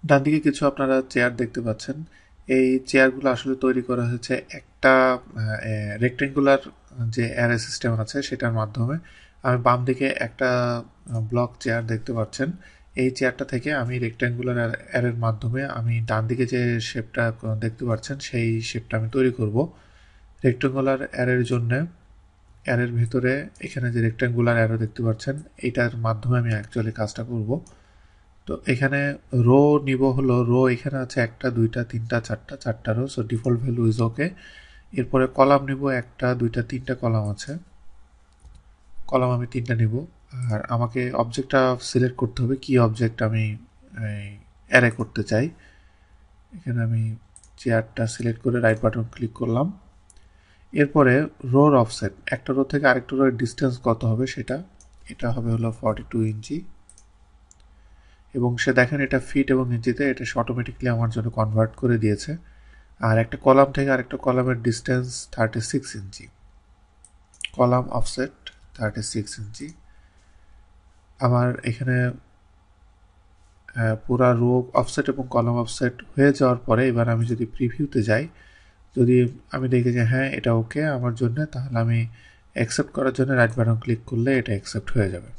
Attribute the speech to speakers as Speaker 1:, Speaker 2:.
Speaker 1: ডান দিকে কিছু আপনারা চেয়ার দেখতে পাচ্ছেন। এই চেয়ারগুলো আসলে তৈরি করা হয়েছে একটা রেক্টেঙ্গুলার যে অ্যারে সিস্টেম আছে সেটার মাধ্যমে। আমি বাম দিকে একটা ব্লক চেয়ার দেখতে পাচ্ছেন। এই চেয়ারটা থেকে আমি রেক্টেঙ্গুলার অ্যারের মাধ্যমে আমি ডান দিকে যে শেপটা দেখতে পাচ্ছেন সেই শেপটা আমি তৈরি করব। রেক্টেঙ্গুলার অ্যারের জন্য অ্যারের ভিতরে এখানে যে রেক্টেঙ্গুলার অ্যারো দেখতে পাচ্ছেন এইটার মাধ্যমে আমি অ্যাকচুয়ালি কাজটা করব। তো এখানে রো নিব হলো রো এখানে আছে একটা দুইটা তিনটা চারটা row, so default value is okay. এরপরে কলাম নিব একটা দুইটা তিনটা কলাম আছে, কলাম আমি তিনটা নিব। আর আমাকে অবজেক্টটা সিলেক্ট করতে হবে কি অবজেক্ট আমি অ্যারে করতে চাই। এখানে আমি চেয়ারটা সিলেক্ট করে রাইট বাটন ক্লিক করলাম। এরপরে রোর অফসেট, একটা রো থেকে আরেকটা রোর ডিস্টেন্স কত হবে সেটা, এটা হবে হলো 42 ইঞ্চি। এবং সে দেখেন এটা ফিট এবং ইঞ্চিতে, এটা সে অটোমেটিকলি আমার জন্য কনভার্ট করে দিয়েছে। আর একটা কলাম থেকে আরেকটা কলামের ডিস্টেন্স 36 ইঞ্চি, কলাম অফসেট 36 ইঞ্চি। আমার এখানে পুরা রো অফসেট এবং কলাম অফসেট হয়ে যাওয়ার পরে এবার আমি যদি প্রিভিউতে যাই, যদি আমি দেখি যে হ্যাঁ এটা ওকে আমার জন্য, তাহলে আমি অ্যাকসেপ্ট করার জন্য রাইট বাটন ক্লিক করলে এটা অ্যাকসেপ্ট হয়ে যাবে।